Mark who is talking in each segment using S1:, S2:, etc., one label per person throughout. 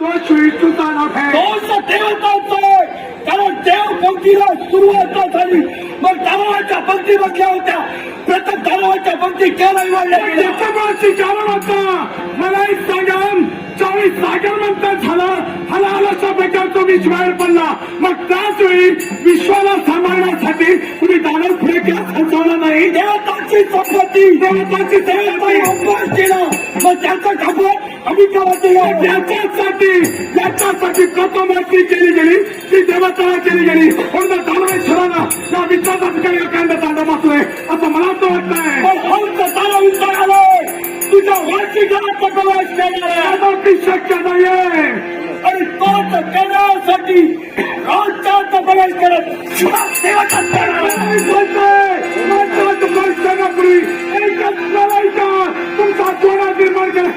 S1: तो श्रीस्तुता नव्हे
S2: तो देवताच आहे. कारण देव पंक्तीला सुरुवात झाली मग दानवाच्या पंक्ती बसल्या होत्या. प्रथम दानवाच्या पंक्ती केव्हा निवडल्या गेल्या
S1: त्याच्यामुळे कारण होता. मला एक सांगा 40 सागरमंथन झालं हलाल अशा प्रकारचा विष बाहेर पडला. मग त्याच वेळी विश्वाला सांभाळण्यासाठी तुम्ही दानव पुढे केला संचवला नाही.
S2: देवताची संपत्ती
S1: देवताची
S2: देवताची अपमान केला मग त्याचा ठाकूर आम्ही केव्हा दिला.
S1: याच्यासाठी प्रथमाची केली गेली ती देवताला केली गेली. पण दानवेश्वराला या विश्वासाचा एखादा तांडा बसलोय असं मला तर वाटतंय.
S2: तुझ्या वार्षिकाचा प्रवेश करणार
S1: शक्य नाहीये
S2: आणि तोच करण्यासाठी राज्याचा प्रवेश करत
S1: करण्यापूर्वी एकच लढाईचा तुमचा कोणा निर्माण केला.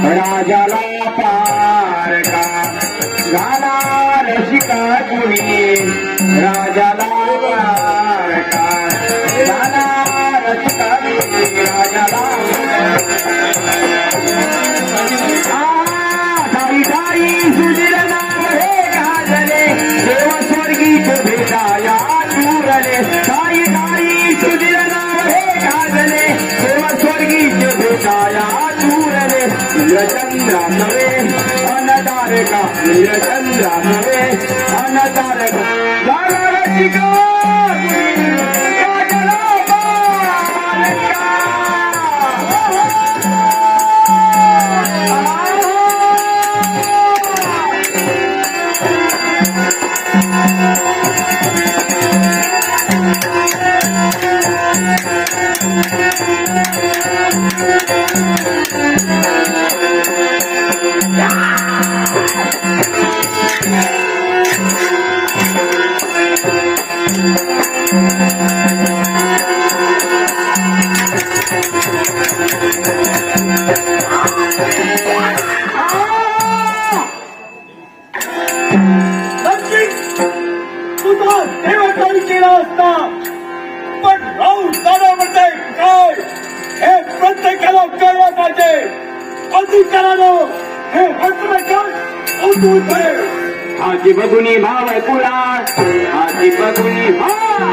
S2: राजाला पार का झाला रसिका कुणी राजाला पार का झाला रसिका कुणी राजाला दाई दाई सुजिर नाव हे गाजले देव स्वर्गीच भेटाया चूरले. दाई दाई सुजिर नाव हे गाजले देव स्वर्गीच भेटाया चूरले. चंद्रा नवे अनतारका चंद्रा नवे अनतारका झाला रसिका केला असता पण राहून जाण्यामध्ये काय हे प्रत्येकाला कळलं पाहिजे. अधिकारानं हे हटवण्यात उठून
S1: आजी बघुनी भाव कुळा आजी बघुनी भाव